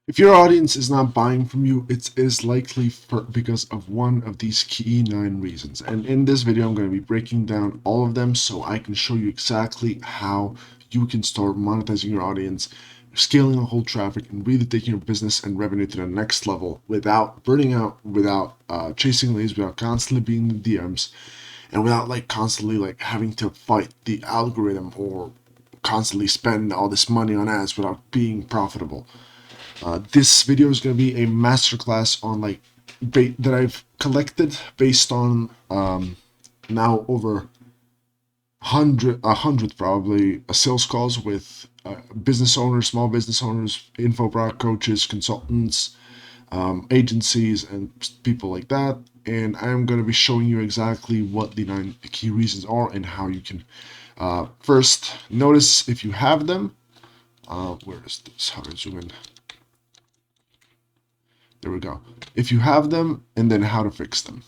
If your audience is not buying from you, it is likely because of one of these key 9 reasons. And in this video, I'm going to be breaking down all of them so I can show you exactly how you can start monetizing your audience, scaling a whole traffic, and really taking your business and revenue to the next level without burning out, without chasing leads, without constantly being in the DMs, and without constantly having to fight the algorithm or constantly spend all this money on ads without being profitable. This video is going to be a masterclass on that I've collected based on now over a hundred probably sales calls with business owners, small business owners, info product coaches, consultants, agencies, and people like that. And I'm going to be showing you exactly what the 9 key reasons are and how you can first notice if you have them. Where is this? How do I zoom in? There we go. If you have them, and then how to fix them.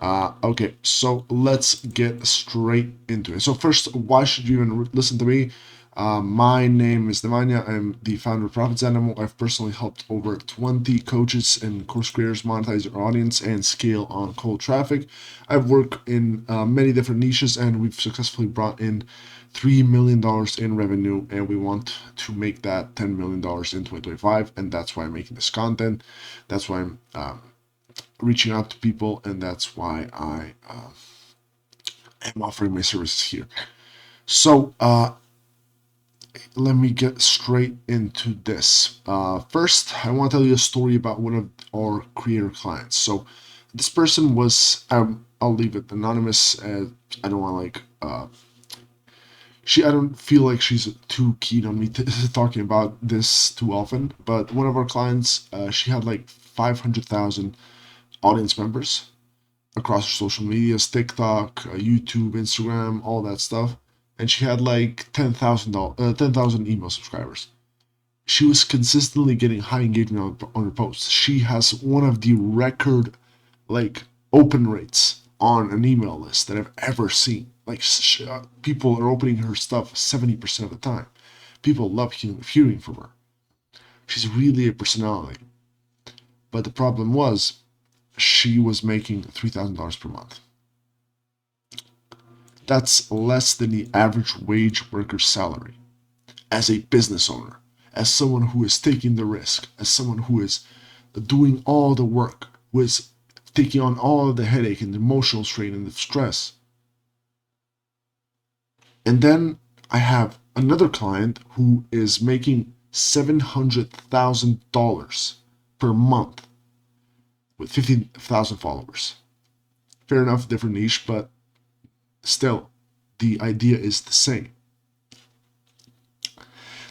Okay, so let's get straight into it. So first, why should you even listen to me? My name is Nemanja. I'm the founder of Profits Animal. I've personally helped over 20 coaches and course creators monetize their audience and scale on cold traffic. I've worked in many different niches, and we've successfully brought in $3 million in revenue, and we want to make that $10 million in 2025, and that's why I'm making this content. That's why I'm reaching out to people, and that's why I am offering my services here. So let me get straight into this. First, I want to tell you a story about one of our creator clients. So this person was, I'll leave it anonymous. I don't want I don't feel like she's too keen on me talking about this too often. But one of our clients, she had 500,000 audience members across her social medias, TikTok, YouTube, Instagram, all that stuff. And she had 10,000 email subscribers. She was consistently getting high engagement on her posts. She has one of the record open rates on an email list that I've ever seen. People are opening her stuff 70% of the time. People love hearing from her. She's really a personality. But the problem was, she was making $3,000 per month. That's less than the average wage worker's salary. As a business owner, as someone who is taking the risk, as someone who is doing all the work, who is taking on all of the headache and the emotional strain and the stress. And then I have another client who is making $700,000 per month with 50,000 followers. Fair enough, different niche, but still, the idea is the same.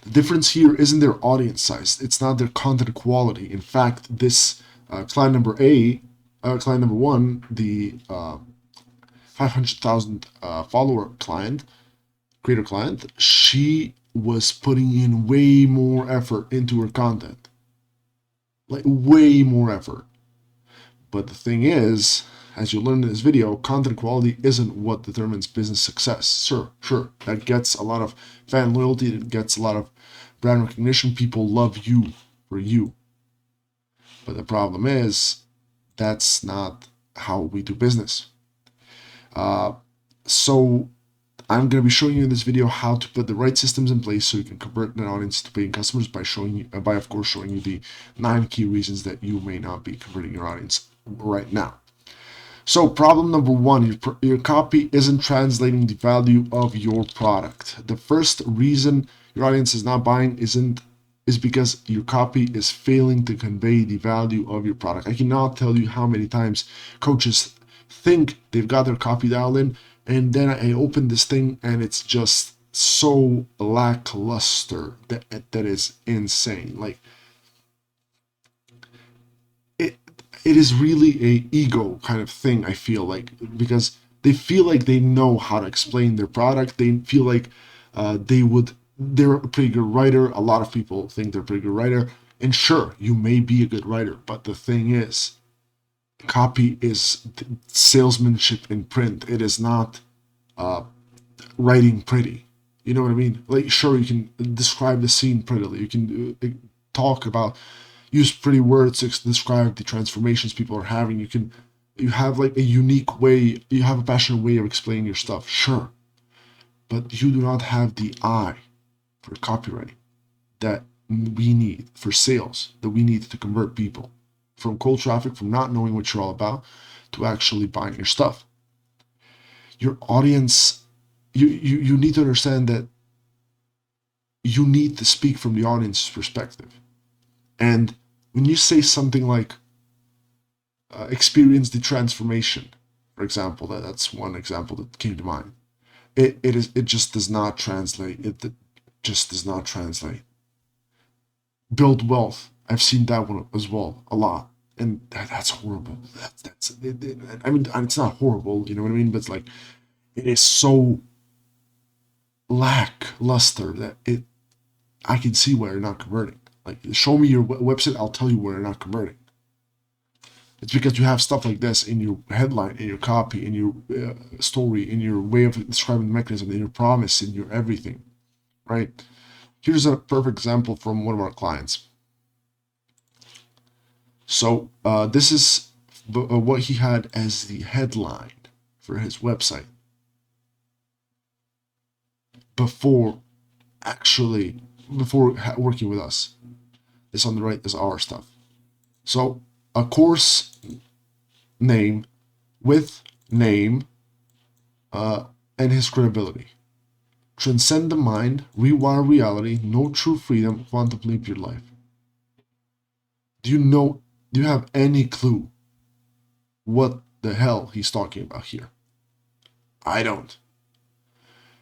The difference here isn't their audience size. It's not their content quality. In fact, this client number one, the 500,000 follower client, creator client, she was putting in way more effort into her content. Way more effort. But the thing is, as you learn in this video, content quality isn't what determines business success. Sure, that gets a lot of fan loyalty, it gets a lot of brand recognition. People love you for you. But the problem is, that's not how we do business. So I'm going to be showing you in this video how to put the right systems in place so you can convert an audience to paying customers by of course showing you the 9 key reasons that you may not be converting your audience right now. So problem number 1, your copy isn't translating the value of your product. The first reason your audience is not buying is because your copy is failing to convey the value of your product. I cannot tell you how many times coaches think they've got their copy dialed in, and then I open this thing and it's just so lackluster that is insane. It is really a ego kind of thing, I feel like, because they feel like they know how to explain their product. They feel like they're a pretty good writer. A lot of people think they're a pretty good writer. And sure, you may be a good writer, but the thing is, copy is salesmanship in print. It is not writing pretty. You know what I mean? Sure, you can describe the scene prettily. You can talk about, use pretty words to describe the transformations people are having. You have like a unique way, you have a passionate way of explaining your stuff, sure, but you do not have the eye for copywriting that we need for sales, that we need to convert people from cold traffic, from not knowing what you're all about, to actually buying your stuff. Your audience, you need to understand that you need to speak from the audience's perspective. And when you say something like experience the transformation, for example, that's one example that came to mind. It just does not translate. It just does not translate. Build wealth. I've seen that one as well a lot, and that's horrible. I mean, it's not horrible, you know what I mean? But it's like, it is so lackluster that I can see where you're not converting. Like, show me your website, I'll tell you where you're not converting. It's because you have stuff like this in your headline, in your copy, in your story, in your way of describing the mechanism, in your promise, in your everything, right? Here's a perfect example from one of our clients. So this is what he had as the headline for his website before working with us. This on the right is our stuff. So a course name with name and his credibility. Transcend the mind, rewire reality, know true freedom, quantum leap your life. Do you have any clue what the hell he's talking about here? I don't.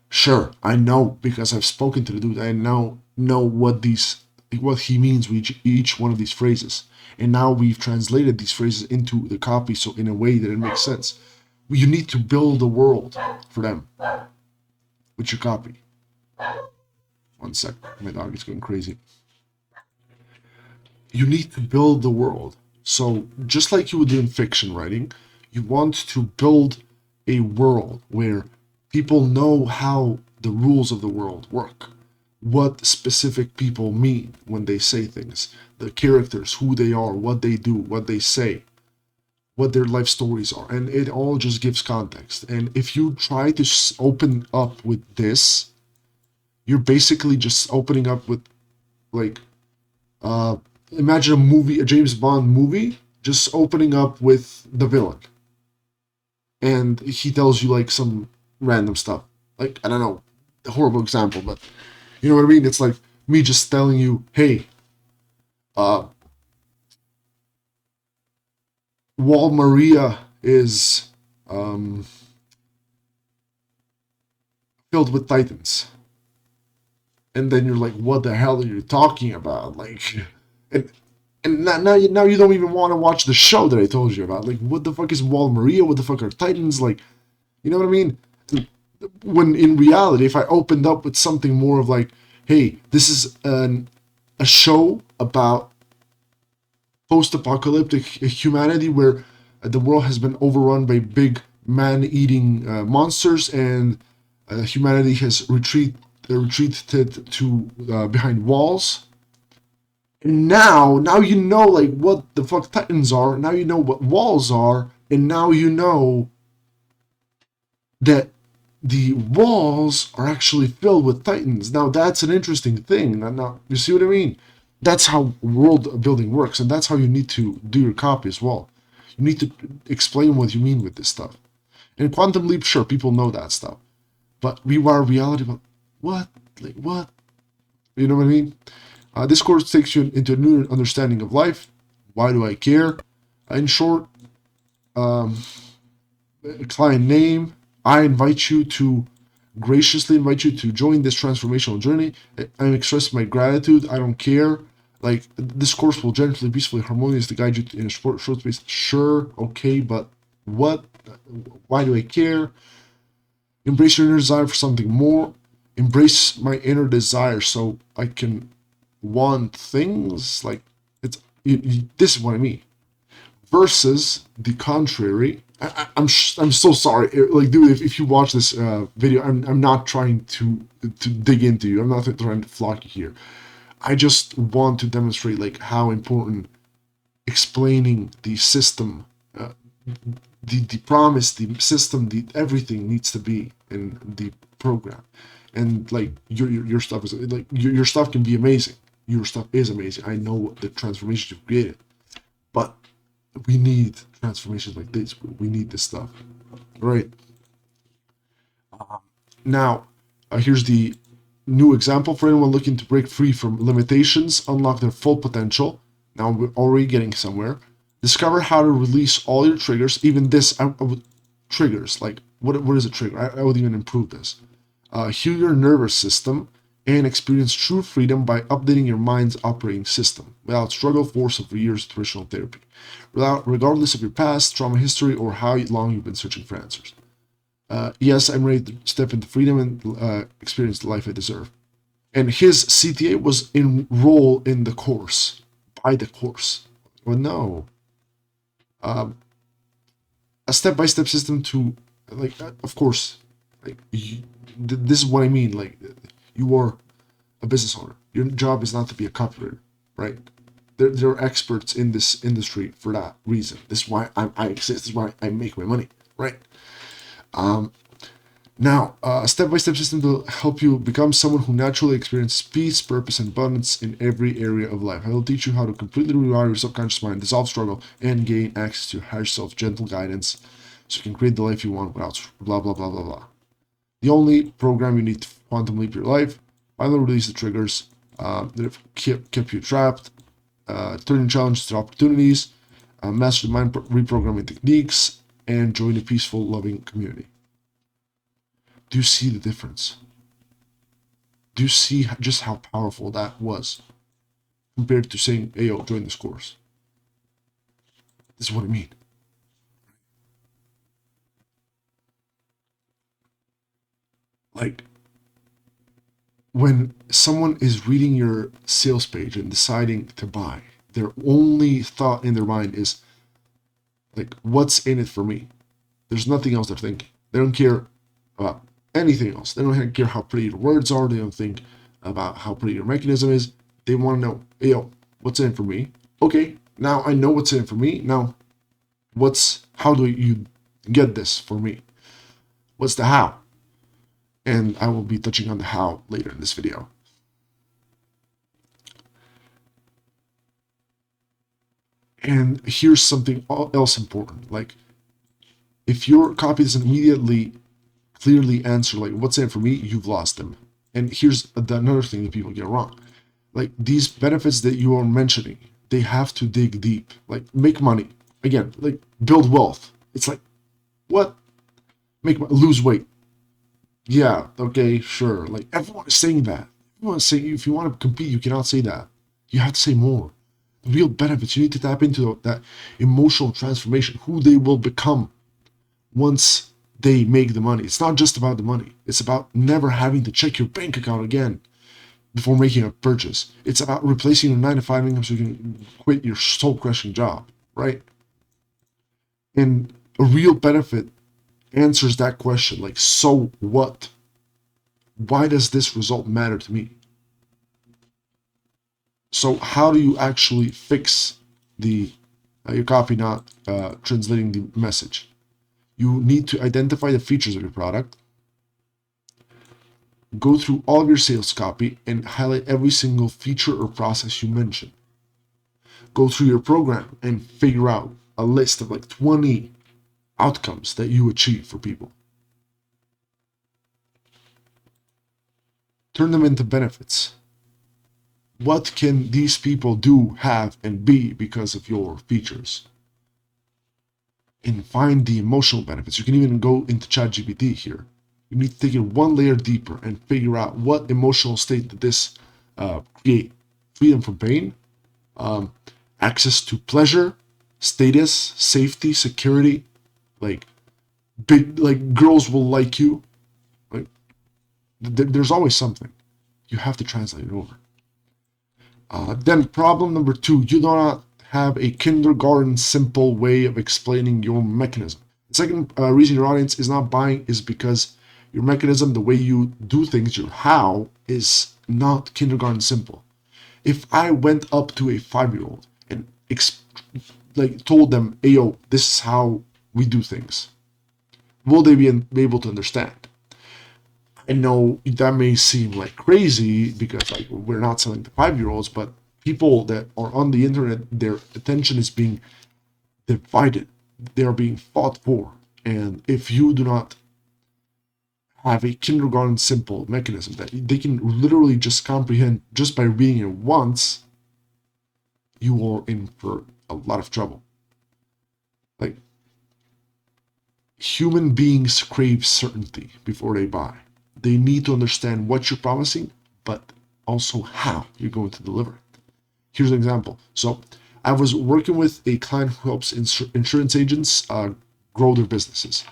Sure, I know because I've spoken to the dude. I know what he means with each one of these phrases. And now we've translated these phrases into the copy, so in a way that it makes sense. You need to build a world for them with your copy. One sec, my dog is going crazy. You need to build the world. So just like you would do in fiction writing, you want to build a world where people know how the rules of the world work, what specific people mean when they say things, the characters, who they are, what they do, what they say, what their life stories are, and it all just gives context. And if you try to open up with this, you're basically just opening up with, like, imagine a movie, a James Bond movie, just opening up with the villain. And he tells you, like, some random stuff. Like, I don't know, a horrible example, but you know what I mean? It's like me just telling you, hey, Wall Maria is filled with titans. And then you're like, what the hell are you talking about? Like, and now you don't even want to watch the show that I told you about. Like, what the fuck is Wall Maria? What the fuck are titans? Like, you know what I mean? When in reality, if I opened up with something more of like, hey, this is a show about post-apocalyptic humanity where the world has been overrun by big man-eating monsters, and humanity has retreated to behind walls. And now you know, like, what the fuck titans are. Now you know what walls are, and now you know that the walls are actually filled with titans. Now that's an interesting thing. Now you see what I mean? That's how world building works, and that's how you need to do your copy as well. You need to explain what you mean with this stuff. And Quantum Leap, sure, people know that stuff. But Rewire Reality, but what? Like, what? You know what I mean? This course takes you into a new understanding of life. Why do I care? In short, client name. I graciously invite you to join this transformational journey. I'm expressing my gratitude. I don't care. Like, this course will gently, peacefully, harmoniously guide you in a short space. Sure, okay, but what? Why do I care? Embrace your inner desire for something more. Embrace my inner desire so I can want things. Like, this is what I mean. Versus the contrary. I'm so sorry. Like, dude, if you watch this video, I'm not trying to dig into you. I'm not trying to flock you here. I just want to demonstrate like how important explaining the system, the promise, the system, the everything needs to be in the program. And like your stuff is like your stuff can be amazing. Your stuff is amazing. I know the transformations you've created, but we need transformations like this. We need this stuff, right? Now, here's the new example for anyone looking to break free from limitations, unlock their full potential. Now we're already getting somewhere. Discover how to release all your triggers. Even this, I would, triggers, like what is a trigger? I would even improve this. Heal your nervous system and experience true freedom by updating your mind's operating system without struggle, force of years of traditional therapy, regardless of your past, trauma history, or how long you've been searching for answers. Yes, I'm ready to step into freedom and experience the life I deserve. And his CTA was enroll in the course, buy the course. Well, no. A step-by-step system to, like, of course, like, this is what I mean. Like, you are a business owner. Your job is not to be a copywriter, right? There are experts in this industry for that reason. This is why I exist. This is why I make my money, right? Now, a step-by-step system to help you become someone who naturally experiences peace, purpose, and abundance in every area of life. I will teach you how to completely rewire your subconscious mind, dissolve struggle, and gain access to your higher self, gentle guidance, so you can create the life you want without blah, blah, blah, blah, blah. The only program you need to quantum leap your life, finally release the triggers that have kept you trapped, turn challenges to opportunities, master the mind reprogramming techniques, and join a peaceful, loving community. Do you see the difference? Do you see just how powerful that was compared to saying, hey, yo, join this course? This is what I mean. Like, when someone is reading your sales page and deciding to buy, their only thought in their mind is, like, what's in it for me? There's nothing else they're thinking. They don't care about anything else. They don't care how pretty your words are. They don't think about how pretty your mechanism is. They want to know, hey, yo, what's in it for me? Okay, now I know what's in it for me. Now, how do you get this for me? What's the how? And I will be touching on the how later in this video. And here's something else important. Like, if your copy doesn't immediately clearly answer, like, what's in it for me, you've lost them. And here's another thing that people get wrong. Like, these benefits that you are mentioning, they have to dig deep. Like, make money. Again, like, build wealth. It's like, what? Lose weight. Yeah, okay, sure. Like, everyone is saying that. Everyone is saying, if you want to compete, you cannot say that. You have to say more. Real benefits. You need to tap into that emotional transformation, who they will become once they make the money. It's not just about the money. It's about never having to check your bank account again before making a purchase. It's about replacing your 9-to-5 income so you can quit your soul-crushing job, right? And a real benefit answers that question, like, so what? Why does this result matter to me? So how do you actually fix your copy not translating the message? You need to identify the features of your product, go through all of your sales copy and highlight every single feature or process you mention. Go through your program and figure out a list of like 20 outcomes that you achieve for people. Turn them into benefits. What can these people do, have, and be because of your features? And find the emotional benefits. You can even go into ChatGPT here. You need to take it one layer deeper and figure out what emotional state did this create. Freedom from pain, access to pleasure, status, safety, security, like girls will like you. Like, there's always something. You have to translate it over. Then problem number 2, you do not have a kindergarten simple way of explaining your mechanism. The second reason your audience is not buying is because your mechanism, the way you do things, your how, is not kindergarten simple. If I went up to a 5-year-old and told them, hey, yo, this is how we do things, will they be able to understand? I know that may seem like crazy because like we're not selling to 5-year-olds, but people that are on the internet, their attention is being divided. They are being fought for. And if you do not have a kindergarten simple mechanism that they can literally just comprehend just by reading it once, you are in for a lot of trouble. Like, human beings crave certainty before they buy. They need to understand what you're promising, but also how you're going to deliver it. Here's an example. So I was working with a client who helps insurance agents grow their businesses.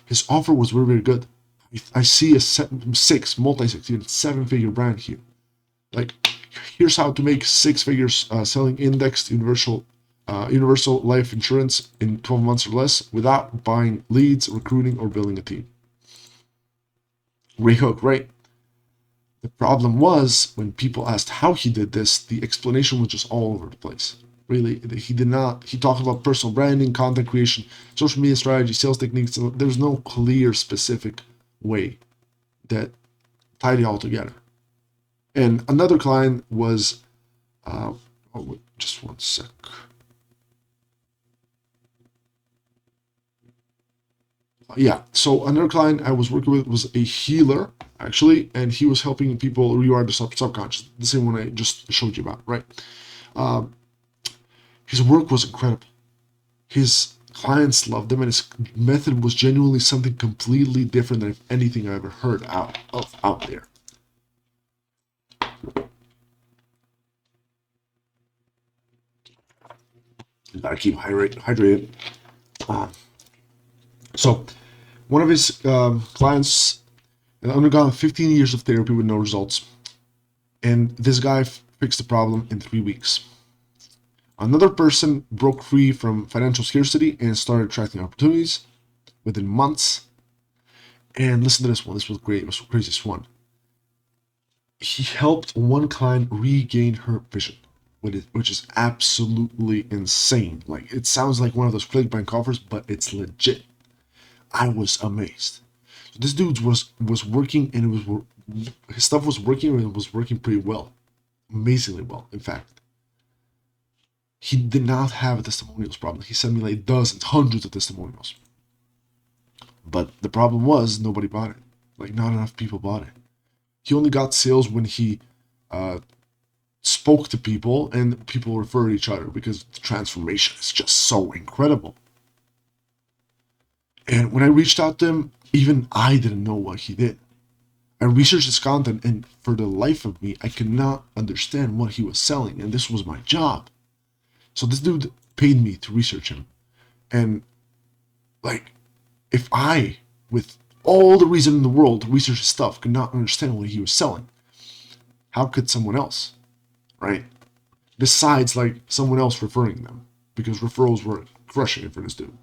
His offer was very, very good. I see a multi-six, even 7-figure brand here. Like, here's how to make 6 figures selling indexed universal life insurance in 12 months or less without buying leads, recruiting, or building a team. Great hook, right? The problem was when people asked how he did this, the explanation was just all over the place. Really, he talked about personal branding, content creation, social media strategy, sales techniques. So there's no clear, specific way that tied it all together. And another client was, just one sec. Yeah, so another client I was working with was a healer, actually, and he was helping people rewire the subconscious, the same one I just showed you about, right? His work was incredible. His clients loved him, and his method was genuinely something completely different than anything I ever heard out there. You gotta keep hydrated. So, one of his clients had undergone 15 years of therapy with no results, and this guy fixed the problem in 3 weeks. Another person broke free from financial scarcity and started attracting opportunities within months. And listen to this one. This was great. It was the craziest one. He helped one client regain her vision, which is absolutely insane. Like, it sounds like one of those ClickBank offers, but it's legit. I was amazed. So this dude was working, and his stuff was working, and it was working pretty well, amazingly well, in fact. He did not have a testimonials problem. He sent me like dozens, hundreds of testimonials. But the problem was nobody bought it. Like, not enough people bought it. He only got sales when he spoke to people and people referred each other because the transformation is just so incredible. And when I reached out to him, even I didn't know what he did. I researched his content, and for the life of me, I could not understand what he was selling, and this was my job. So this dude paid me to research him. And, like, if I, with all the reason in the world to research his stuff, could not understand what he was selling, how could someone else, right? Besides, like, someone else referring them, because referrals were crushing it for this dude.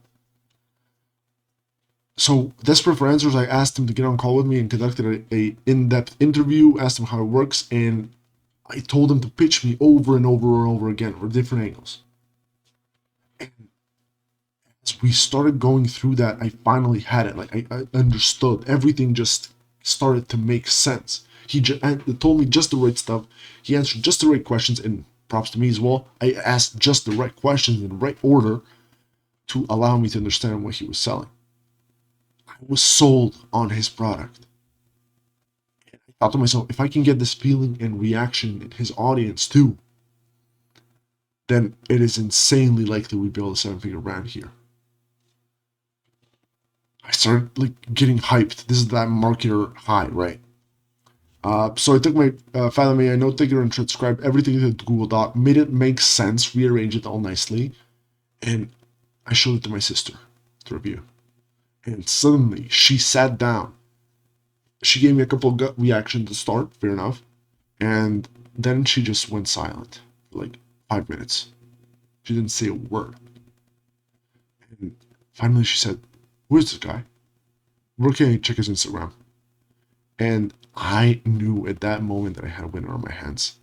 So, desperate for answers, I asked him to get on call with me and conducted a in-depth interview, asked him how it works, and I told him to pitch me over and over and over again for different angles. And as we started going through that, I finally had it. Like, I understood. Everything just started to make sense. He told me just the right stuff. He answered just the right questions, and props to me as well. I asked just the right questions in the right order to allow me to understand what he was selling. I was sold on his product. And I thought to myself, if I can get this feeling and reaction in his audience too, then it is insanely likely we build a 7-figure brand here. I started like getting hyped. This is that marketer high, right? So I took my file me a note taker and transcribed everything to Google Doc, made it make sense, rearranged it all nicely, and I showed it to my sister to review. And suddenly she sat down. She gave me a couple of gut reactions to start, fair enough, and then she just went silent for like 5 minutes. She didn't say a word. And finally she said, "Who is this guy? Where can I check his Instagram?" And I knew at that moment that I had a winner on my hands.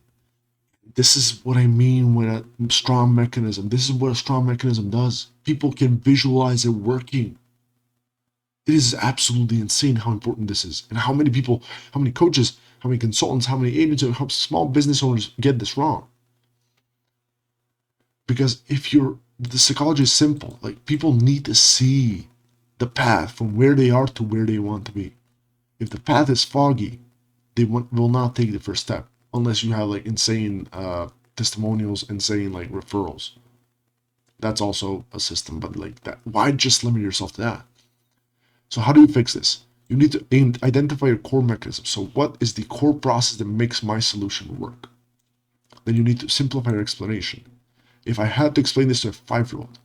This is what I mean when a strong mechanism. This is what a strong mechanism does. People can visualize it working. It is absolutely insane how important this is, and how many people, how many coaches, how many consultants, how many agents, how small business owners get this wrong. Because if you're, the psychology is simple. Like, people need to see the path from where they are to where they want to be. If the path is foggy, they will not take the first step unless you have like insane testimonials, insane like referrals. That's also a system, but like that, why just limit yourself to that? So how do you fix this? You need to identify your core mechanism. So what is the core process that makes my solution work? Then you need to simplify your explanation. If I had to explain this to a 5-year-old,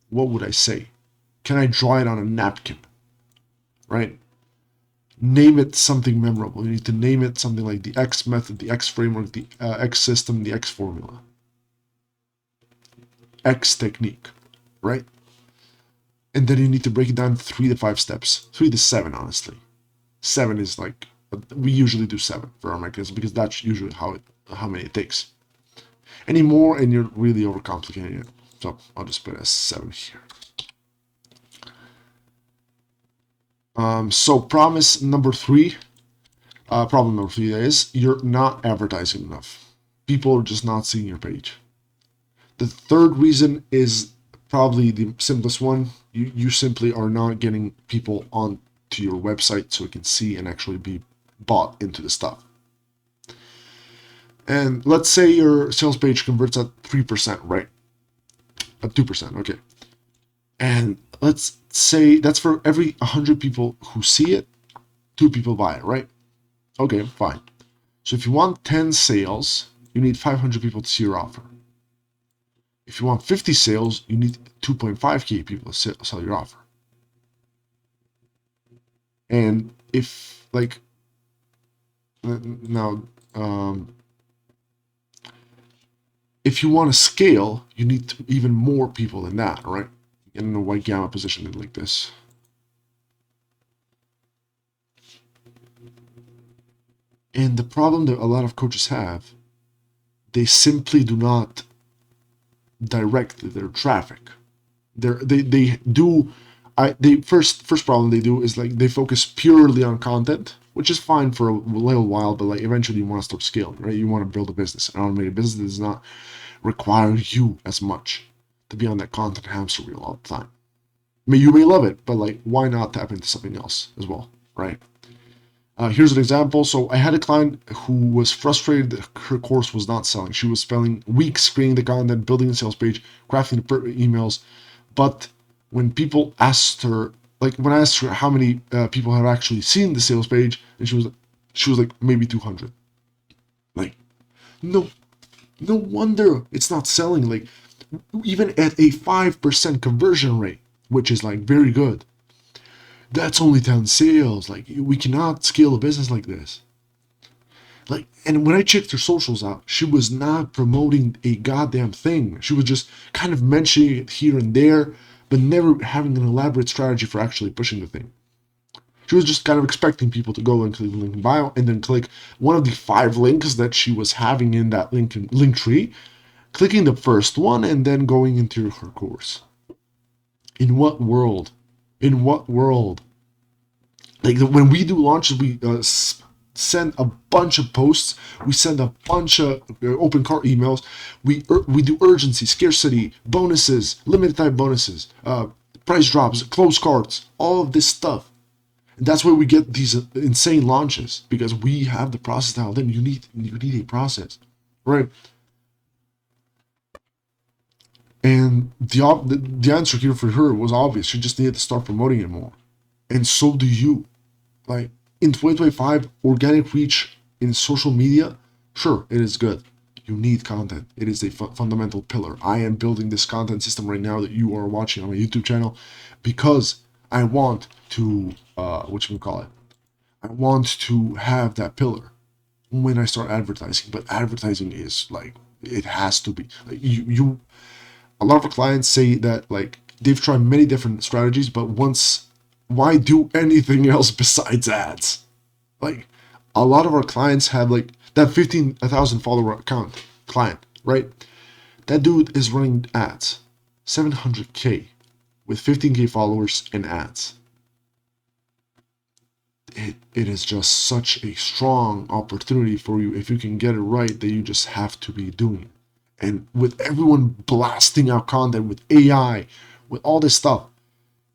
what would I say? Can I draw it on a napkin? Right? Name it something memorable. You need to name it something like the X method, the X framework, the X system, the X formula, X technique, right? And then you need to break it down 3 to 5 steps, 3 to 7, honestly. 7 is like, we usually do 7 for our mechanism because that's usually how many it takes. Any more and you're really overcomplicating it. So I'll just put it as 7 here. So promise number 3, problem number 3 is you're not advertising enough. People are just not seeing your page. The third reason is probably the simplest one. You simply are not getting people on to your website so it can see and actually be bought into the stuff. And let's say your sales page converts at 3%, right? At 2%, okay. And let's say that's for every 100 people who see it, 2 people buy it, right? Okay, fine. So if you want 10 sales, you need 500 people to see your offer. If you want 50 sales, you need 2.5K people to sell your offer. And if, like, now, if you want to scale, you need even more people than that, right? In a white gamma position like this. And the problem that a lot of coaches have, they simply do not direct their traffic. They do. First problem they do is like they focus purely on content, which is fine for a little while, but like eventually you want to start scaling, right? You want to build a business. An automated business does not require you as much to be on that content hamster wheel all the time. I mean, you may love it, but like, why not tap into something else as well, right? Here's an example. So I had a client who was frustrated that her course was not selling. She was spending weeks creating the content, building the sales page, crafting the emails. But when people asked her, like when I asked her how many people have actually seen the sales page, and she was like maybe 200. Like, no wonder it's not selling. Like, even at a 5% conversion rate, which is like very good, that's only 10 sales. Like, we cannot scale a business like this. Like, and when I checked her socials out, she was not promoting a goddamn thing. She was just kind of mentioning it here and there, but never having an elaborate strategy for actually pushing the thing. She was just kind of expecting people to go and click the link in bio and then click one of the 5 links that she was having in that link tree, clicking the first one and then going into her course. In what world? In what world? Like, when we do launches, we send a bunch of posts. We send a bunch of open cart emails. We do urgency, scarcity, bonuses, limited time bonuses, price drops, close carts, all of this stuff. And that's where we get these insane launches, because we have the process now. Then you need a process, right? And the answer here for her was obvious. She just needed to start promoting it more. And so do you. Like, in 2025, organic reach in social media, sure, it is good. You need content. It is a fundamental pillar. I am building this content system right now that you are watching on my YouTube channel because I want to, I want to have that pillar when I start advertising. But advertising is like, it has to be. Like, a lot of our clients say that like they've tried many different strategies, but why do anything else besides ads? Like, a lot of our clients have like that 15,000 follower account. client, right? That dude is running ads, 700K with 15K followers and ads. It is just such a strong opportunity for you if you can get it right, that you just have to be doing it. And with everyone blasting out content with AI, with all this stuff,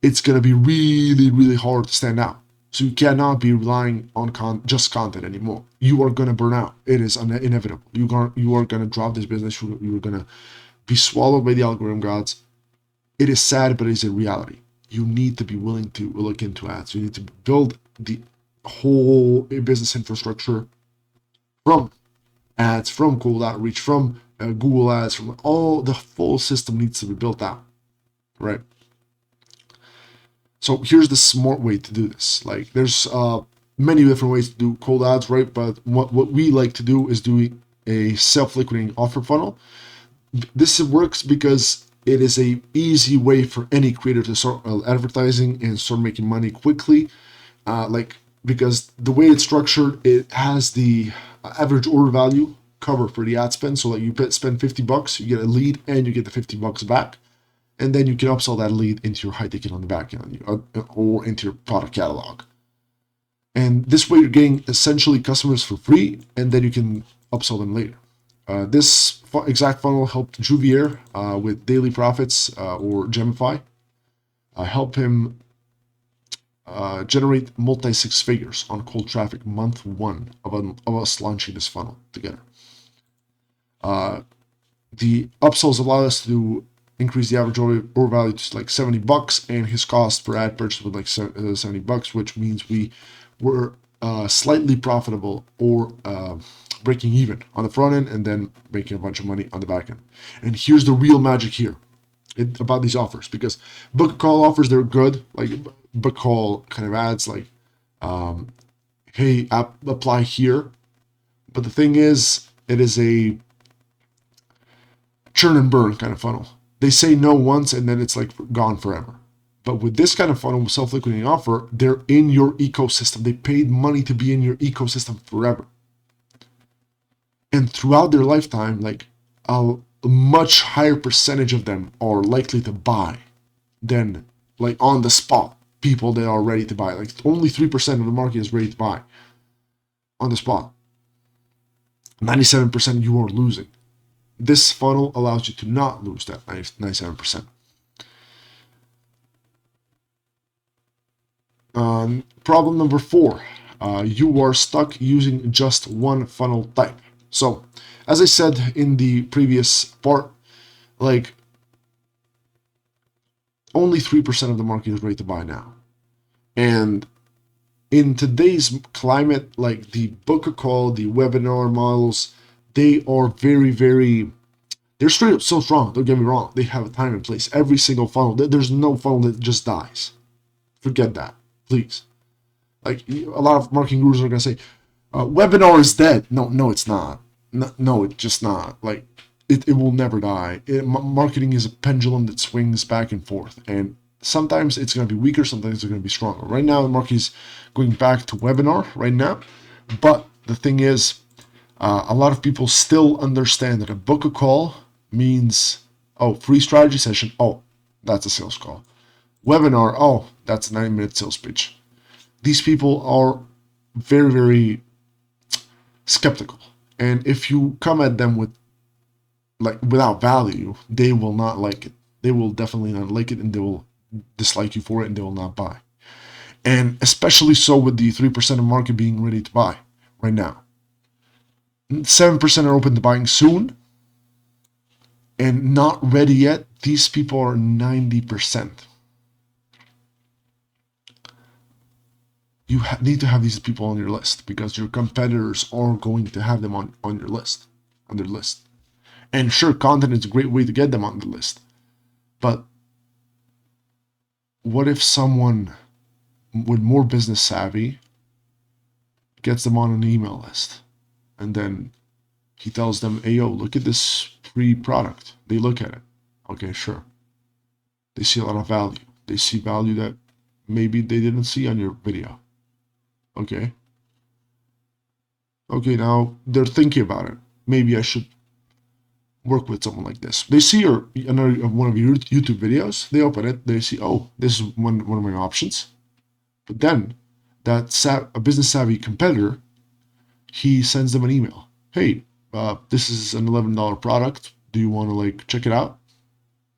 it's going to be really, really hard to stand out. So you cannot be relying on just content anymore. You are going to burn out. It is inevitable. You are going to drop this business. You are going to be swallowed by the algorithm gods. It is sad, but it is a reality. You need to be willing to look into ads. You need to build the whole business infrastructure from ads, from cold outreach, from Google ads, from all the full system needs to be built out, right? So here's the smart way to do this. Like there's many different ways to do cold ads, right? But what we like to do is do a self-liquidating offer funnel. This works because it is a easy way for any creator to start advertising and start making money quickly. Because the way it's structured, it has the average order value cover for the ad spend. So like you spend $50, you get a lead and you get the $50 back. And then you can upsell that lead into your high ticket on the back end or into your product catalog. And this way you're getting essentially customers for free, and then you can upsell them later. This exact funnel helped Juvier with Daily Profits or Gemify. Help him generate multi-six figures on cold traffic month one of us launching this funnel together. The upsells allow us to increase the average order value to like $70, and his cost per ad purchase was like $70, which means we were slightly profitable or breaking even on the front end, and then making a bunch of money on the back end. And here's the real magic here about these offers, because book call offers, they're good, like book call kind of ads, like hey, apply here. But the thing is, it is a churn and burn kind of funnel. They say no once and then it's like gone forever. But with this kind of funnel, self-liquidating offer, they're in your ecosystem. They paid money to be in your ecosystem forever. And throughout their lifetime, like a much higher percentage of them are likely to buy than like on the spot people that are ready to buy. Like only 3% of the market is ready to buy on the spot. 97% you are losing. This funnel allows you to not lose that 97%. Problem number 4, you are stuck using just one funnel type. So, as I said in the previous part, like only 3% of the market is ready to buy now. And in today's climate, like the book a call, the webinar models, they are very, very, they're straight up so strong. Don't get me wrong. They have a time and place. Every single funnel, there's no funnel that just dies. Forget that, please. Like a lot of marketing gurus are going to say, webinar is dead. No, it's not. No, it's just not. Like it will never die. Marketing is a pendulum that swings back and forth. And sometimes it's going to be weaker. Sometimes it's going to be stronger. Right now, the market is going back to webinar right now. But the thing is, a lot of people still understand that a book a call means, oh, free strategy session. Oh, that's a sales call. Webinar. Oh, that's a 90-minute sales pitch. These people are very, very skeptical. And if you come at them with without value, they will not like it. They will definitely not like it, and they will dislike you for it, and they will not buy. And especially so with the 3% of market being ready to buy right now. 7% are open to buying soon and not ready yet. These people are 90%. You need to have these people on your list, because your competitors are going to have them on your list, on their list. And sure, content is a great way to get them on the list. But what if someone with more business savvy gets them on an email list, and then he tells them, hey, yo, look at this free product. They look at it. Okay, sure. They see a lot of value. They see value that maybe they didn't see on your video. Okay, now they're thinking about it. Maybe I should work with someone like this. They see another one of your YouTube videos, they open it, they see, oh, this is one of my options. But then a business savvy competitor, he sends them an email. Hey, this is an $11 product. Do you want to like check it out?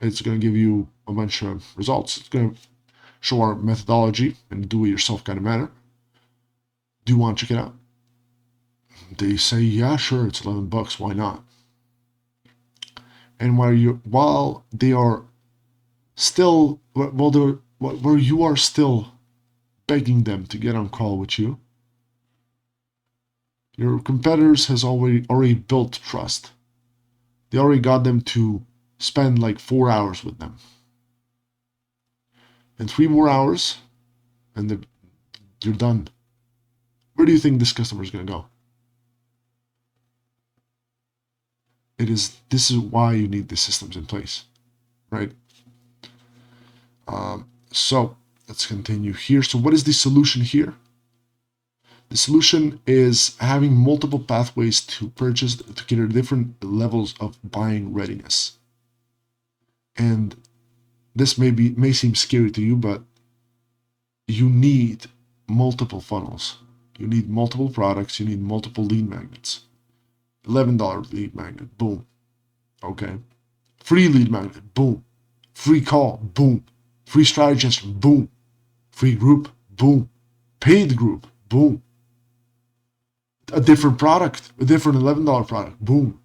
It's going to give you a bunch of results. It's going to show our methodology in a do-it-yourself kind of manner. Do you want to check it out? They say, yeah, sure, it's $11. Why not? And while they are still, where you are still begging them to get on call with you, your competitors has already built trust. They already got them to spend like 4 hours with them. And 3 more hours, and you're done. Where do you think this customer is going to go? This is why you need the systems in place, right? So let's continue here. So what is the solution here? The solution is having multiple pathways to purchase to cater different levels of buying readiness. And this may seem scary to you, but you need multiple funnels. You need multiple products. You need multiple lead magnets. $11 lead magnet, boom. Okay. Free lead magnet, boom. Free call, boom. Free strategist, boom. Free group, boom. Paid group, boom. A different product, a different $11 product, boom.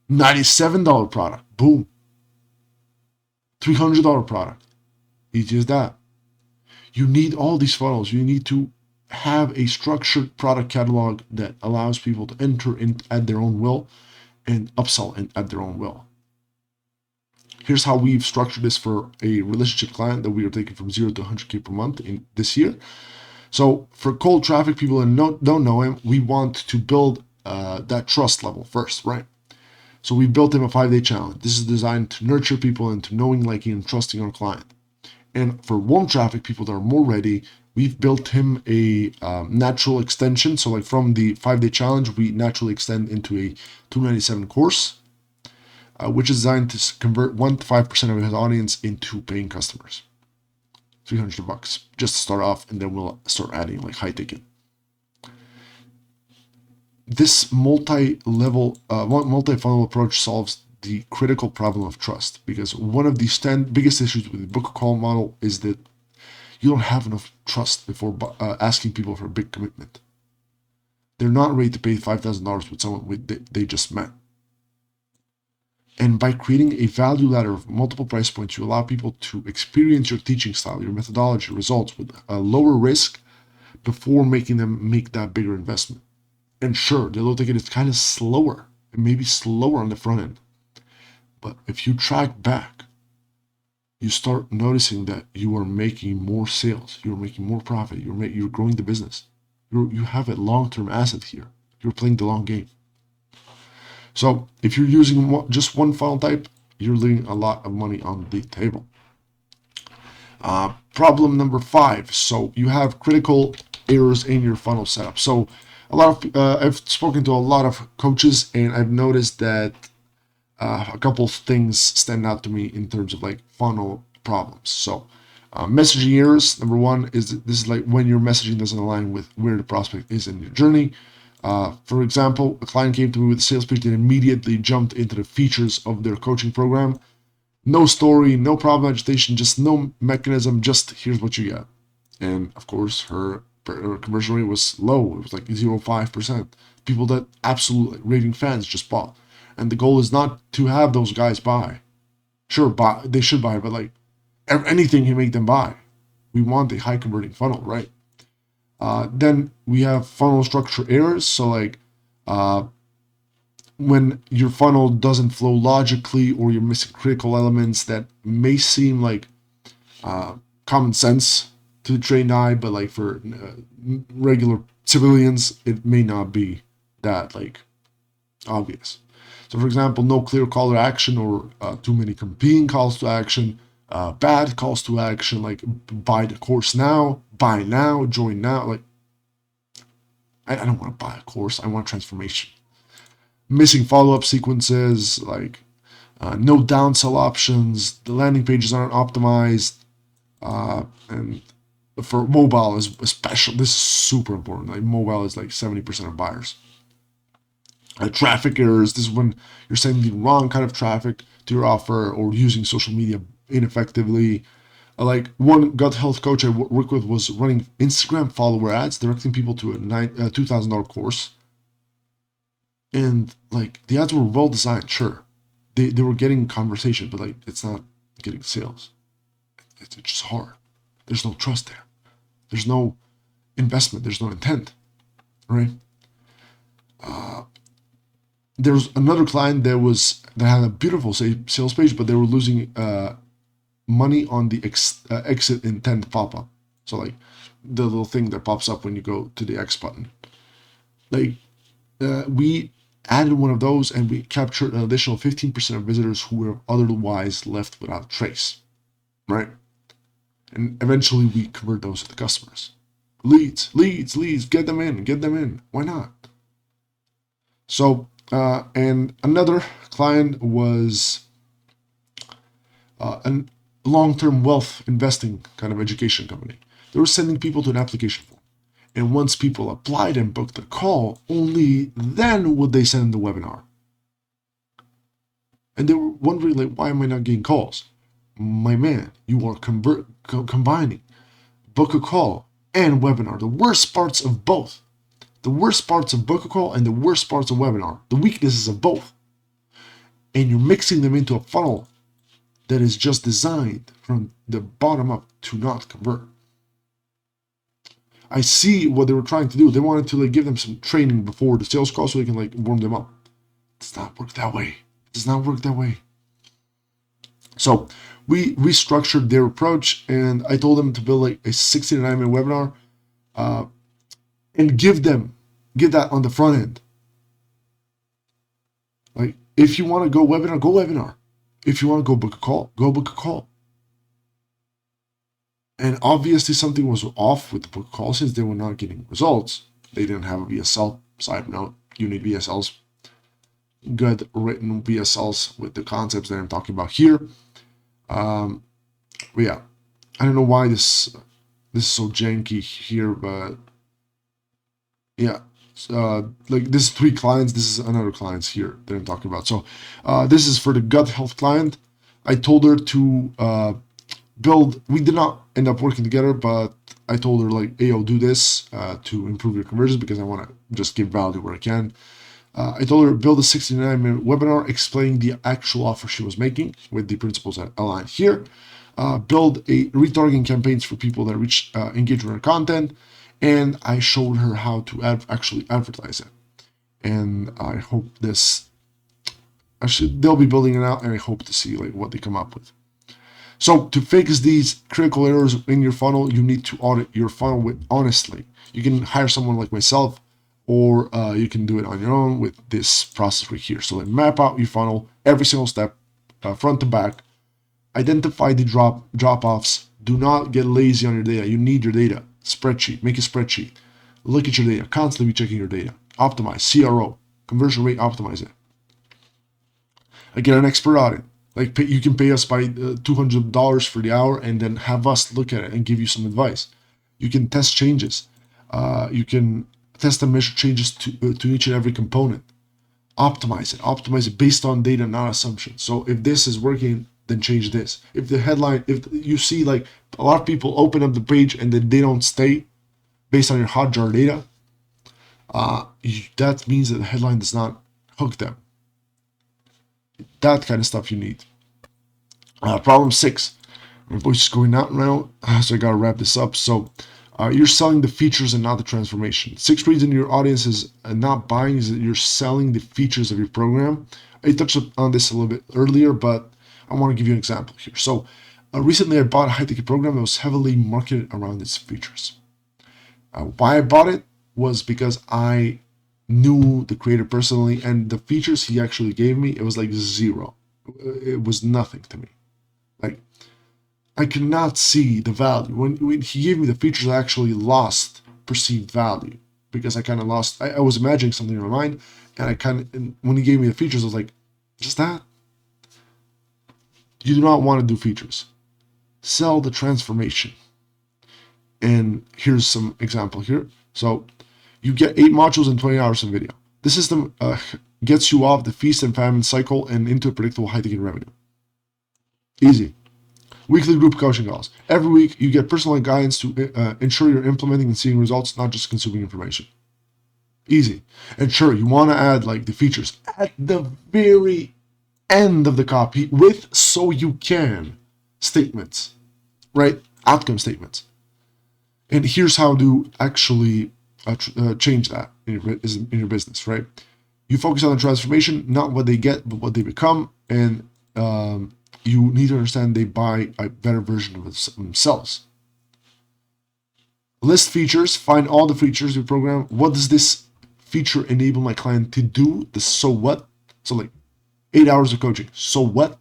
$97 product, boom. $300 product, easy as that. You need all these funnels. You need to have a structured product catalog that allows people to enter in at their own will and upsell at their own will. Here's how we've structured this for a relationship client that we are taking from 0 to 100K per month in this year. So for cold traffic people that don't know him, we want to build that trust level first, right? So we built him a 5-day challenge. This is designed to nurture people into knowing, liking, and trusting our client. And for warm traffic people that are more ready, we've built him a natural extension. So like from the 5-day challenge, we naturally extend into a $297 course, which is designed to convert 1 to 5% of his audience into paying customers. $300 just to start off, and then we'll start adding like high ticket. This multi-funnel approach solves the critical problem of trust, because one of the biggest issues with the book a call model is that you don't have enough trust before asking people for a big commitment. They're not ready to pay $5,000 with someone they just met. And by creating a value ladder of multiple price points, you allow people to experience your teaching style, your methodology, results with a lower risk before making them make that bigger investment. And sure, the low ticket is kind of slower. It may be slower on the front end. But if you track back, you start noticing that you are making more sales, you're making more profit, you're growing the business. You have a long-term asset here. You're playing the long game. So if you're using just one funnel type, you're leaving a lot of money on the table. Problem number 5. So you have critical errors in your funnel setup. So I've spoken to a lot of coaches, and I've noticed that a couple of things stand out to me in terms of like funnel problems. So messaging errors. Number 1 is this is like when your messaging doesn't align with where the prospect is in your journey. For example, a client came to me with a sales pitch and immediately jumped into the features of their coaching program. No story, no problem agitation, just no mechanism, just here's what you get. And of course, her conversion rate was low. It was like 0.5%. People that absolute raving fans just bought. And the goal is not to have those guys buy. Sure, they should buy, but like anything can make them buy. We want a high converting funnel, right? Then we have funnel structure errors. So like when your funnel doesn't flow logically, or you're missing critical elements that may seem like common sense to the trained eye, but like for regular civilians, it may not be that like obvious. So for example, no clear call to action, or too many competing calls to action, bad calls to action, like buy the course now, buy now, join now. Like I don't want to buy a course, I want transformation. missing follow-up sequences, like no downsell options, the landing pages aren't optimized, and for mobile is especially, this is super important. Like mobile is like 70% of buyers. Traffic errors, this is when you're sending the wrong kind of traffic to your offer or using social media ineffectively. Like one gut health coach I work with was running Instagram follower ads, directing people to a $2,000 course. And like the ads were well designed, sure. They were getting conversation, but like it's not getting sales. It's just hard. There's no trust there. There's no investment. There's no intent, right? There's another client that had a beautiful sales page, but they were losing money on the exit intent pop-up. So like the little thing that pops up when you go to the X button. Like we added one of those and we captured an additional 15% of visitors who were otherwise left without a trace, right? And eventually we convert those to customers. Leads, get them in. Why not? So, and another client was a long-term wealth investing kind of education company. They were sending people to an application form. And once people applied and booked a call, only then would they send the webinar. And they were wondering, like, why am I not getting calls? My man, you are combining book a call and webinar. The worst parts of both. The worst parts of book a call and the worst parts of webinar. The weaknesses of both. And you're mixing them into a funnel that is just designed from the bottom up to not convert. I see what they were trying to do. They wanted to like give them some training before the sales call so they can like warm them up. It does not work that way. It does not work that way. So we restructured their approach, and I told them to build like a 69-minute webinar and give that on the front end. Like if you want to go webinar, go webinar. If you want to go book a call, go book a call. And obviously something was off with the book call since they were not getting results. They didn't have a VSL. Side note, you need VSLs. Good written VSLs with the concepts that I'm talking about here. But yeah, I don't know why this is so janky here, but yeah. Like this is 3 clients. This is another clients here that I'm talking about. So this is for the gut health client. I told her to build. We did not end up working together, but I told her like, hey, I'll do this to improve your conversions because I want to just give value where I can. I told her build a 69-minute webinar explaining the actual offer she was making with the principles that outlined here. Build a retargeting campaigns for people that engage with her content. And I showed her how to actually advertise it. And I hope they'll be building it out, and I hope to see like what they come up with. So to fix these critical errors in your funnel, you need to audit your funnel honestly. You can hire someone like myself, or you can do it on your own with this process right here. So map out your funnel, every single step, front to back. Identify the drop-offs. Do not get lazy on your data. You need your data. Spreadsheet, make a spreadsheet. Look at your data, constantly checking your data. Optimize, CRO, conversion rate, optimize it. Get an expert audit. Like you can pay us by $200 for the hour and then have us look at it and give you some advice. You can test changes. You can test and measure changes to each and every component. Optimize it based on data, not assumptions. So if this is working, then change this. If the headline, if you see like a lot of people open up the page and then they don't stay based on your Hotjar data, that means that the headline does not hook them. That kind of stuff you need. Problem 6. My voice is going out now, so I gotta wrap this up. So you're selling the features and not the transformation. 6th reason your audience is not buying is that you're selling the features of your program. I touched on this a little bit earlier, but I want to give you an example here. So recently I bought a high-ticket program that was heavily marketed around its features. Why I bought it was because I knew the creator personally, and the features he actually gave me, it was like 0. It was nothing to me. Like, I could not see the value. When he gave me the features, I actually lost perceived value because I kind of lost. I was imagining something in my mind, And when he gave me the features, I was like, just that? You do not want to do features. Sell the transformation. And here's some example here. So you get 8 modules and 20 hours of video. The system gets you off the feast and famine cycle and into a predictable high-ticket revenue. Easy. Weekly group coaching calls. Every week, you get personalized guidance to ensure you're implementing and seeing results, not just consuming information. Easy. And sure, you want to add like the features at the very end of the copy with "so you can" statements, right? Outcome statements. And here's how to actually change that in your business, right? You focus on the transformation, not what they get, but what they become. And you need to understand they buy a better version of themselves. List features, find all the features you program. What does this feature enable my client to do? The so what? So like 8 hours of coaching. So what?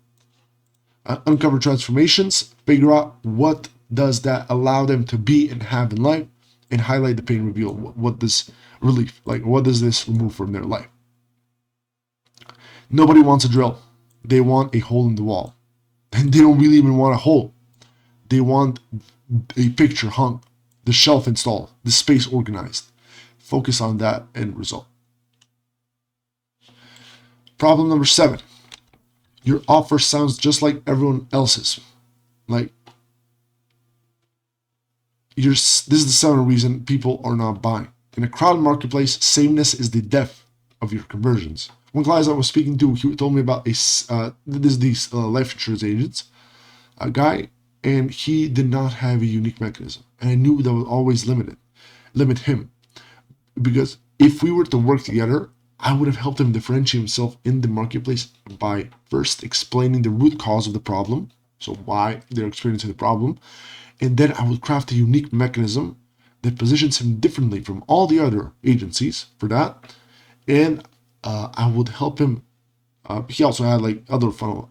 Uncover transformations. Figure out what does that allow them to be and have in life, and highlight the pain reveal. What does relief, like what does this remove from their life? Nobody wants a drill. They want a hole in the wall. And they don't really even want a hole. They want a picture hung, the shelf installed, the space organized. Focus on that end result. Problem number 7. Your offer sounds just like everyone else's. Like, this is the 7th reason people are not buying. In a crowded marketplace, sameness is the death of your conversions. One client I was speaking to, he told me about these life insurance agents, a guy, and he did not have a unique mechanism. And I knew that would always limit him. Because if we were to work together, I would have helped him differentiate himself in the marketplace by first explaining the root cause of the problem, so why they're experiencing the problem, and then I would craft a unique mechanism that positions him differently from all the other agencies for that, and I would help him. He also had like other funnel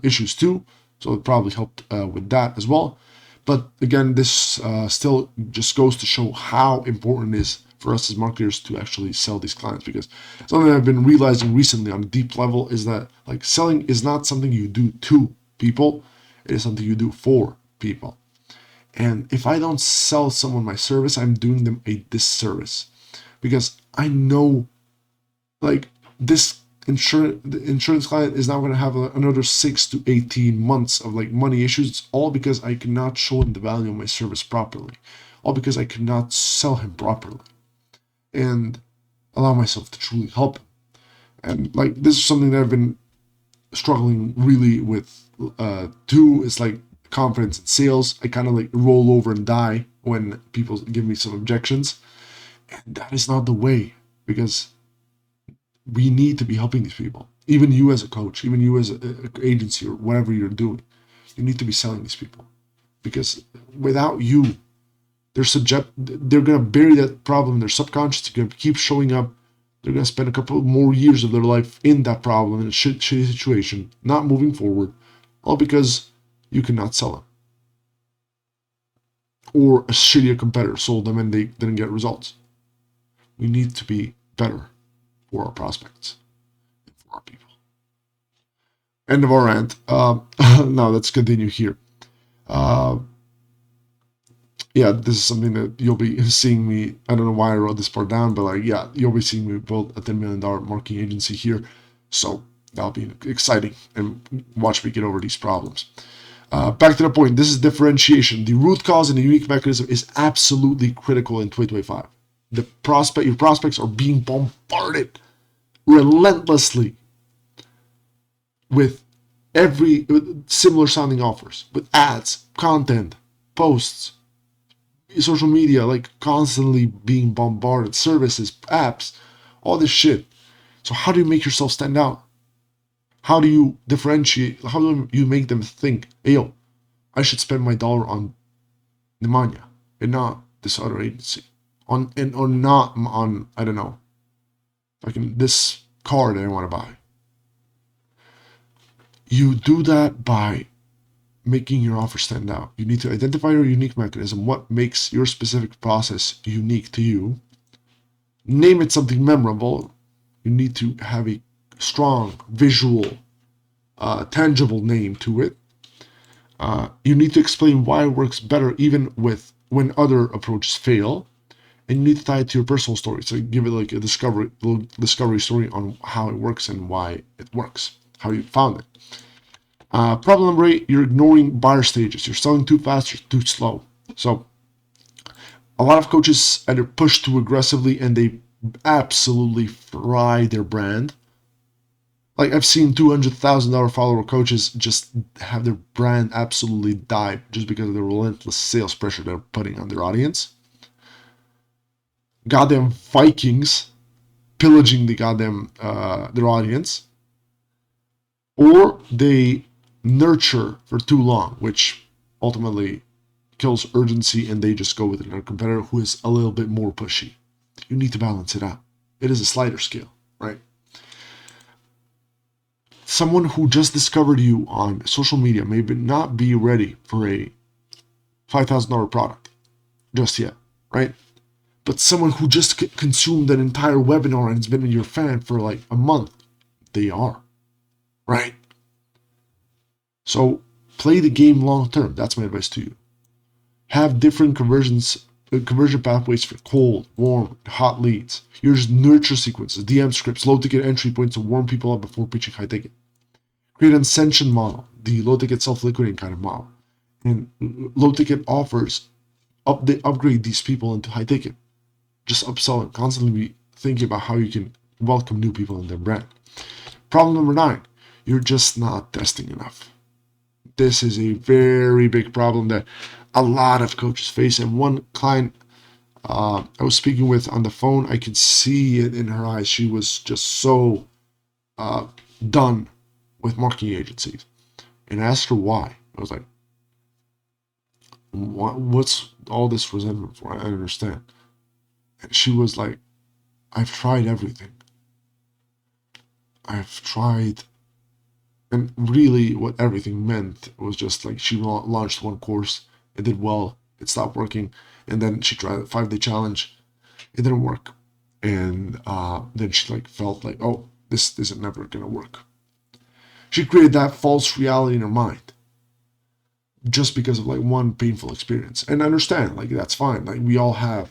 issues too, so it probably helped with that as well. But again, this still just goes to show how important it is for us as marketers to actually sell these clients, because something I've been realizing recently on a deep level is that like selling is not something you do to people, it is something you do for people. And if I don't sell someone my service, I'm doing them a disservice, because I know like the insurance client is now going to have another 6 to 18 months of like money issues. It's all because I cannot show him the value of my service properly, all because I cannot sell him properly and allow myself to truly help him. And like this is something that I've been struggling really with too. It's like confidence in sales. I kind of like roll over and die when people give me some objections, and that is not the way, because we need to be helping these people. Even you as a coach, even you as an agency or whatever you're doing, you need to be selling these people, because without you, they're going to bury that problem in their subconscious. They're going to keep showing up. They're going to spend a couple more years of their life in that problem, in a shitty situation, not moving forward, all because you cannot sell them, or a shittier competitor sold them and they didn't get results. We need to be better for our prospects and for our people. End of our rant. Now let's continue here. Yeah, this is something that you'll be seeing me. I don't know why I wrote this part down, but like, yeah, you'll be seeing me build a $10 million marketing agency here. So that'll be exciting, and watch me get over these problems. Back to the point, this is differentiation. The root cause and the unique mechanism is absolutely critical in 2025. Your prospects are being bombarded relentlessly with similar sounding offers, with ads, content, posts, social media, like constantly being bombarded, services, apps, all this shit. So how do you make yourself stand out? How do you differentiate? How do you make them think, hey, yo, I should spend my dollar on Nemanja and not this other agency, or not on, I don't know, like this car that I want to buy? You do that by making your offer stand out. You need to identify your unique mechanism, what makes your specific process unique to you. Name it something memorable, You need to have a strong, visual, tangible name to it. You need to explain why it works better even with when other approaches fail. And you need to tie it to your personal story. So give it like a little discovery story on how it works and why it works, how you found it. Problem number 8, you're ignoring buyer stages. You're selling too fast or too slow. So a lot of coaches either push too aggressively and they absolutely fry their brand. Like I've seen $200,000 follower coaches just have their brand absolutely die just because of the relentless sales pressure they're putting on their audience. Goddamn Vikings pillaging the goddamn their audience, or they nurture for too long, which ultimately kills urgency, and they just go with another competitor who is a little bit more pushy. You need to balance it out. It is a slider scale, right? Someone who just discovered you on social media may not be ready for a $5,000 product just yet, right? But someone who just consumed an entire webinar and has been your fan for like a month, they are, right? So play the game long term. That's my advice to you. Have different conversion pathways for cold, warm, hot leads. Use nurture sequences, DM scripts, low ticket entry points to warm people up before pitching high ticket. Create an ascension model, the low ticket self-liquidating kind of model. And low ticket offers upgrade these people into high ticket. Just upsell and constantly be thinking about how you can welcome new people in their brand. Problem number 9, you're just not testing enough. This is a very big problem that a lot of coaches face. And one client I was speaking with on the phone, I could see it in her eyes. She was just so done with marketing agencies. And I asked her why. I was like, what's all this resentment for? I don't understand. And she was like, I've tried everything. I've tried. And really what everything meant was just like she launched one course, it did well, it stopped working, and then she tried a 5-day challenge, it didn't work. And then she like felt like, oh, this isn't never gonna work. She created that false reality in her mind just because of like one painful experience. And I understand, like that's fine. Like we all have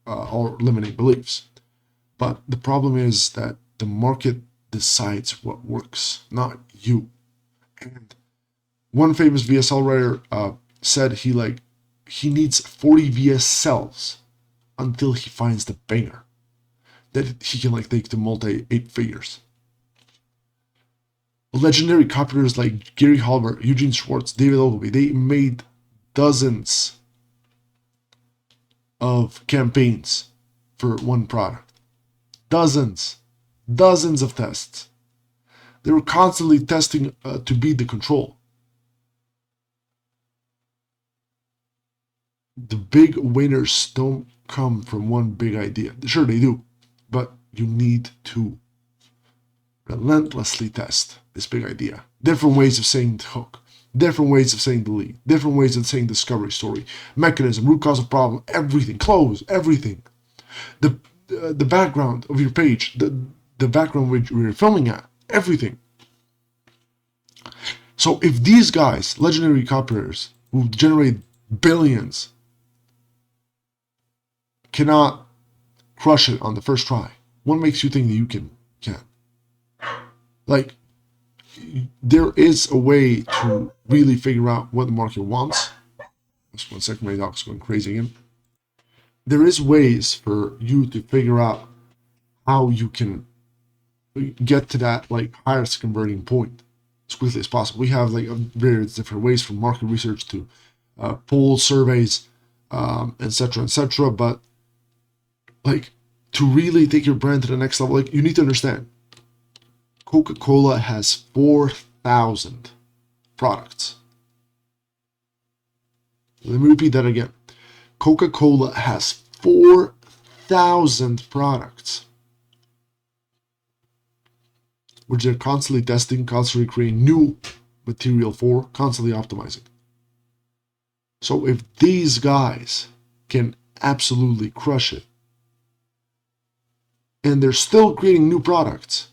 our limiting beliefs. But the problem is that the market decides what works, not you. And one famous VSL writer said he needs 40 VSLs until he finds the banger that he can like take to multi 8 figures. Legendary copywriters like Gary Halbert, Eugene Schwartz, David Ogilvy, they made dozens of campaigns for one product. Dozens of tests. They were constantly testing to beat the control. The big winners don't come from one big idea. Sure, they do, but you need to relentlessly test this big idea. Different ways of saying the hook, different ways of saying the lead, different ways of saying discovery story, mechanism, root cause of problem, everything, close, everything. The background of your page, the background which we're filming at, everything. So if these guys, legendary copywriters who generate billions, cannot crush it on the first try, what makes you think that you can? Like, there is a way to really figure out what the market wants. Just 1 second, my dog's going crazy again. There is ways for you to figure out how you can get to that like highest converting point as quickly as possible. We have like various different ways from market research to poll surveys, etc. But like to really take your brand to the next level, like you need to understand, Coca-Cola has 4,000 products. Let me repeat that again. Coca-Cola has 4,000 products, which they're constantly testing, constantly creating new material for, constantly optimizing. So if these guys can absolutely crush it, and they're still creating new products.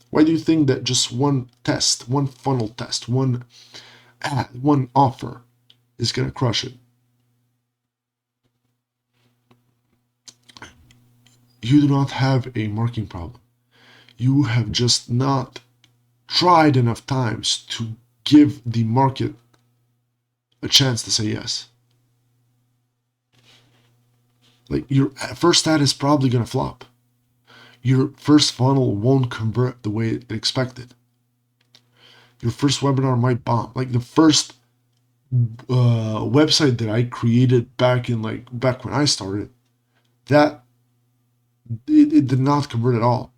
Why do you think that just one test, one funnel test, one ad, one offer is going to crush it? You do not have a marketing problem. You have just not tried enough times to give the market a chance to say yes. Like, your first ad is probably going to flop. Your first funnel won't convert the way it expected. Your first webinar might bomb. Like, the first website that I created back when I started, that it did not convert at all.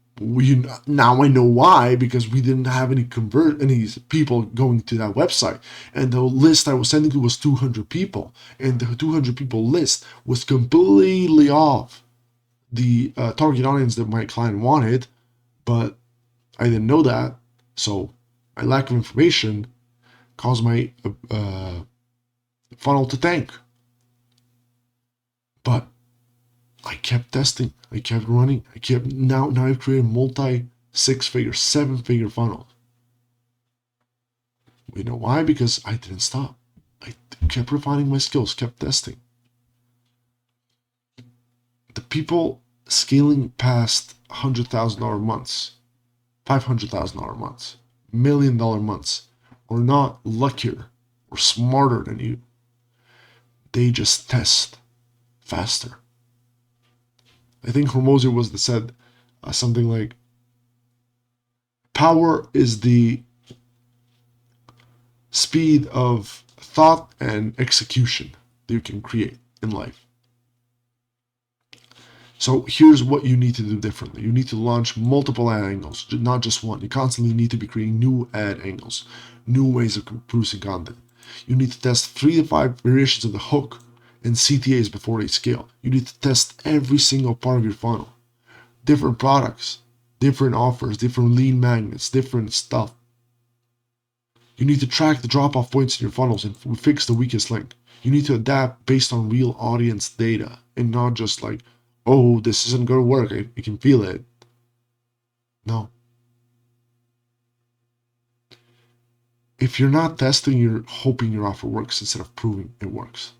Now I know why, because we didn't have any people going to that website, and the list I was sending to was 200 people, and the 200 people list was completely off the target audience that my client wanted, but I didn't know that, so my lack of information caused my funnel to tank. But I kept testing, I kept running, now I've created multi 6-figure, 7-figure funnels. You know why? Because I didn't stop. I kept refining my skills, kept testing. The people scaling past $100,000 months, $500,000 months, $1 million months are not luckier or smarter than you. They just test faster. I think Hormozi was that said something like, power is the speed of thought and execution that you can create in life. So here's what you need to do differently. You need to launch multiple ad angles, not just one. You constantly need to be creating new ad angles, new ways of producing content. You need to test 3 to 5 variations of the hook and CTAs before they scale. You need to test every single part of your funnel. Different products, different offers, different lead magnets, different stuff. You need to track the drop-off points in your funnels and fix the weakest link. You need to adapt based on real audience data and not just like, oh, this isn't going to work, I can feel it. No. If you're not testing, you're hoping your offer works instead of proving it works.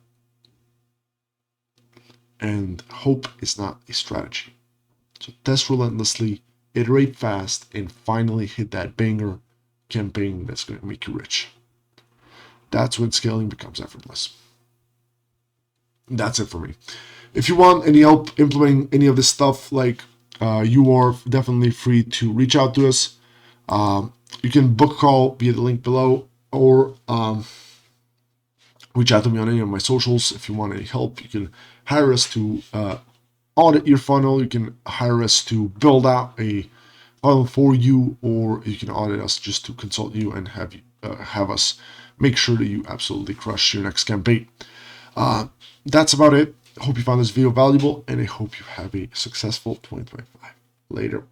And hope is not a strategy. So test relentlessly, iterate fast, and finally hit that banger campaign that's going to make you rich. That's when scaling becomes effortless. That's it for me. If you want any help implementing any of this stuff, you are definitely free to reach out to us. You can book a call via the link below, or reach out to me on any of my socials. If you want any help, you can hire us to audit your funnel. You can hire us to build out a funnel for you, or you can audit us just to consult you and have us make sure that you absolutely crush your next campaign. That's about it. I hope you found this video valuable, and I hope you have a successful 2025. Later.